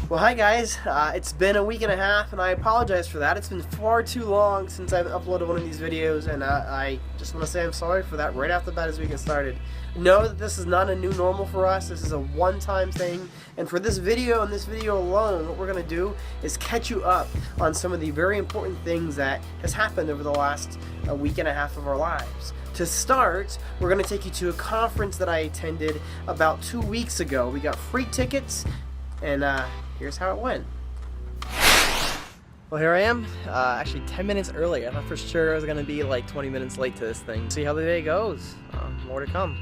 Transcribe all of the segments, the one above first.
Well, hi guys. It's been a week and a half, and I apologize for that. It's been far too long since I've uploaded one of these videos, and I just want to say I'm sorry for that right off the bat as we get started. Know that this is not a new normal for us. This is a one-time thing, and for this video and this video alone, what we're going to do is catch you up on some of the very important things that has happened over the last week and a half of our lives. To start, we're going to take you to a conference that I attended about 2 weeks ago. We got free tickets, and here's how it went. Well, here I am, actually 10 minutes early. I thought for sure I was going to be like 20 minutes late to this thing. See how the day goes. More to come.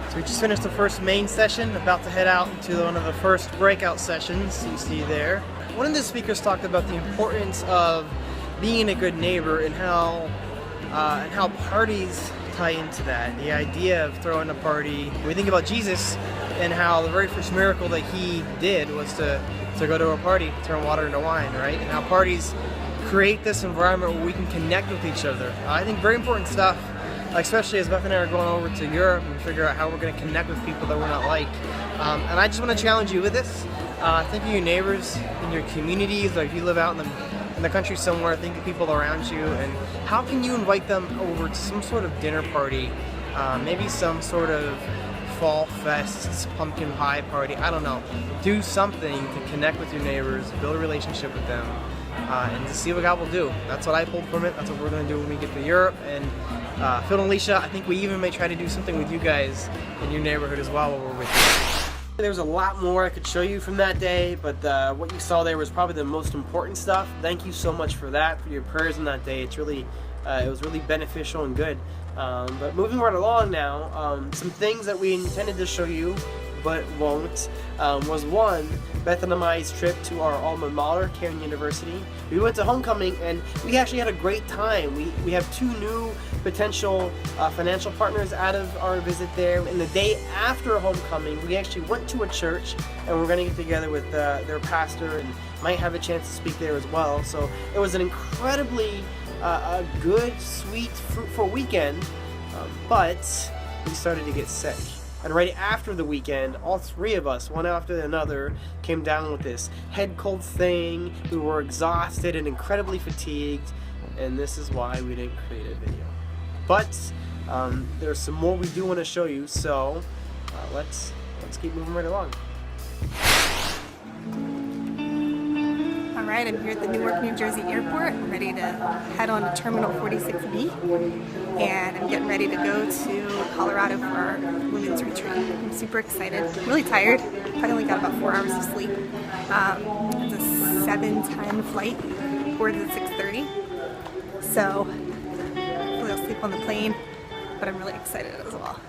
So we just finished the first main session, about to head out into one of the first breakout sessions you see there. One of the speakers talked about the importance of being a good neighbor and how parties tie into that. The idea of throwing a party. We think about Jesus and how the very first miracle that he did was to go to a party, turn water into wine, right? And how parties create this environment where we can connect with each other. I think very important stuff, especially as Beth and I are going over to Europe and figure out how we're going to connect with people that we're not like. And I just want to challenge you with this. Think of your neighbors in your communities, like if you live out in the country somewhere, think of people around you, and how can you invite them over to some sort of dinner party, maybe some sort of fall fest, pumpkin pie party, I don't know. Do something to connect with your neighbors, build a relationship with them, and to see what God will do. That's what I pulled from it. That's what we're going to do when we get to Europe. And Phil and Alicia, I think we even may try to do something with you guys in your neighborhood as well while we're with you. There's a lot more I could show you from that day, but what you saw there was probably the most important stuff. Thank you so much for that, for your prayers on that day. It's really, it was really beneficial and good. But moving right along now, some things that we intended to show you but won't, was one, Beth and I's trip to our alma mater, Cairn University. We went to homecoming and we actually had a great time. We have 2 new potential financial partners out of our visit there. And the day after homecoming, we actually went to a church and we're going to get together with their pastor and might have a chance to speak there as well. So it was an incredibly good, sweet, fruitful weekend, but we started to get sick. And right after the weekend, all 3 of us, one after another, came down with this head cold thing. We were exhausted and incredibly fatigued, and this is why we didn't create a video. But there's some more we do want to show you, so let's keep moving right along. Alright, I'm here at the Newark, New Jersey airport. I'm ready to head on to Terminal 46B, and I'm getting ready to go to Colorado for our women's retreat. I'm super excited. I'm really tired. Probably only got about 4 hours of sleep. It's a 7:10 flight, board at 6:30. So hopefully I'll sleep on the plane, but I'm really excited as well.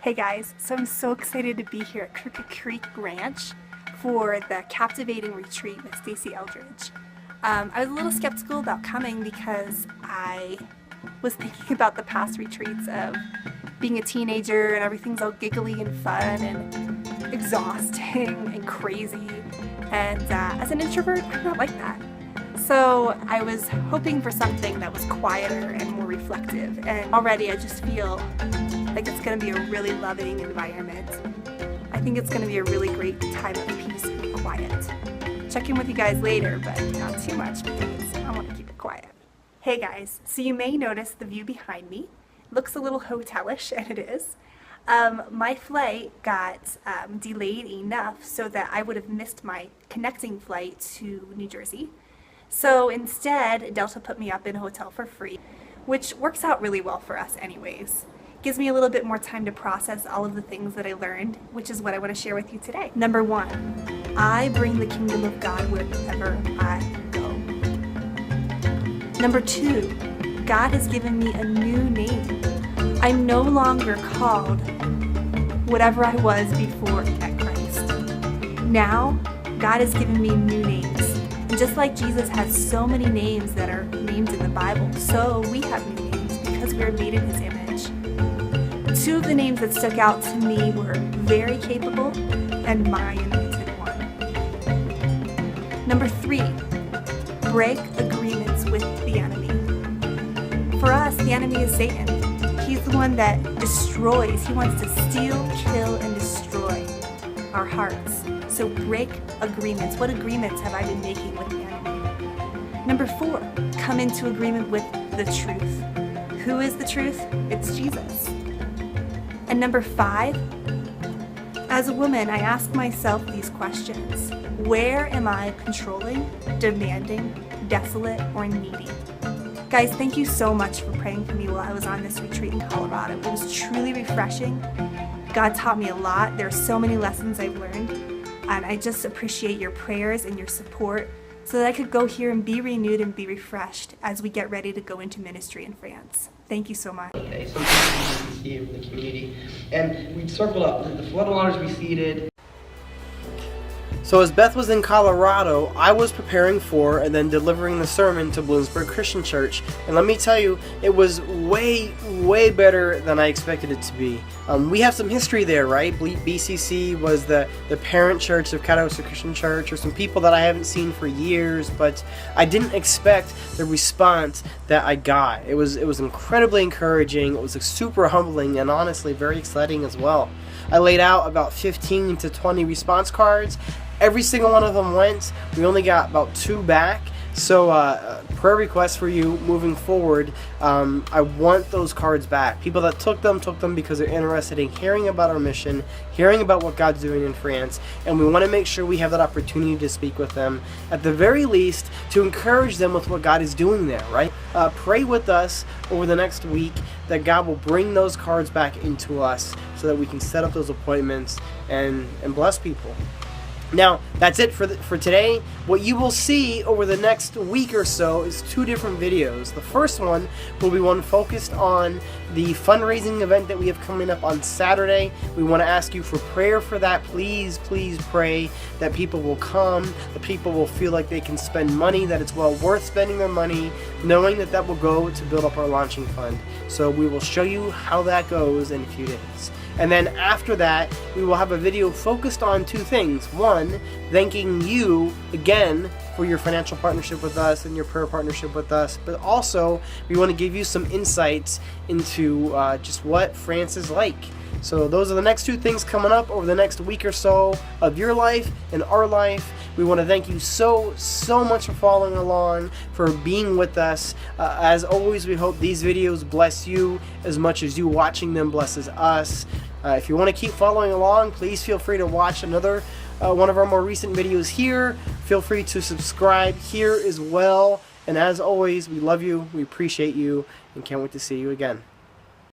Hey guys, so I'm so excited to be here at Crooked Creek Ranch for the captivating retreat with Stacy Eldridge. I was a little skeptical about coming because I was thinking about the past retreats of being a teenager and everything's all giggly and fun and exhausting and crazy, and as an introvert, I'm not like that. So I was hoping for something that was quieter and more reflective, and already I just feel like it's going to be a really loving environment. I think it's going to be a really great time of peace and quiet. Check in with you guys later, but not too much because I want to keep it quiet. Hey guys, so you may notice the view behind me. It looks a little hotelish, and it is. My flight got delayed enough so that I would have missed my connecting flight to New Jersey. So instead, Delta put me up in a hotel for free, which works out really well for us anyways. Gives me a little bit more time to process all of the things that I learned, which is what I want to share with you today. Number 1, I bring the kingdom of God wherever I go. Number 2, God has given me a new name. I'm no longer called whatever I was before at Christ. Now, God has given me new names. And just like Jesus has so many names that are named in the Bible, so we have new names because we are made in His image. Two of the names that stuck out to me were very capable and my anointed one. Number 3, break agreements with the enemy. For us, the enemy is Satan. He's the one that destroys. He wants to steal, kill, and destroy our hearts. So break agreements. What agreements have I been making with the enemy? Number 4, come into agreement with the truth. Who is the truth? It's Jesus. And number 5, as a woman, I ask myself these questions. Where am I controlling, demanding, desolate, or needy? Guys, thank you so much for praying for me while I was on this retreat in Colorado. It was truly refreshing. God taught me a lot. There are so many lessons I've learned. And I just appreciate your prayers and your support so that I could go here and be renewed and be refreshed as we get ready to go into ministry in France. Thank you so much. Okay, so we see in the community. And we circled up. The flood waters receded. So as Beth was in Colorado, I was preparing for and then delivering the sermon to Bloomsburg Christian Church. And let me tell you, it was way better than I expected it to be. We have some history there, right? BCC was the parent church of Catawissa Christian Church, or some people that I haven't seen for years, but I didn't expect the response that I got. It was incredibly encouraging. It was super humbling and honestly very exciting as well. I laid out about 15 to 20 response cards. Every single one of them went. We only got about 2 back. So prayer request for you moving forward. I want those cards back. People that took them because they're interested in hearing about our mission, hearing about what God's doing in France, and we want to make sure we have that opportunity to speak with them, at the very least, to encourage them with what God is doing there, right? Pray with us over the next week that God will bring those cards back into us so that we can set up those appointments and bless people. Now, that's it for today. What you will see over the next week or so is 2 different videos. The first one will be one focused on the fundraising event that we have coming up on Saturday. We want to ask you for prayer for that. Please pray that people will come, that people will feel like they can spend money, that it's well worth spending their money, knowing that that will go to build up our launching fund. So we will show you how that goes in a few days. And then after that, we will have a video focused on 2 things. 1, thanking you again for your financial partnership with us and your prayer partnership with us. But also, we want to give you some insights into just what France is like. So those are the next 2 things coming up over the next week or so of your life and our life. We want to thank you so much for following along, for being with us. As always, we hope these videos bless you as much as you watching them blesses us. If you want to keep following along, please feel free to watch another one of our more recent videos here. Feel free to subscribe here as well. And as always, we love you, we appreciate you, and can't wait to see you again.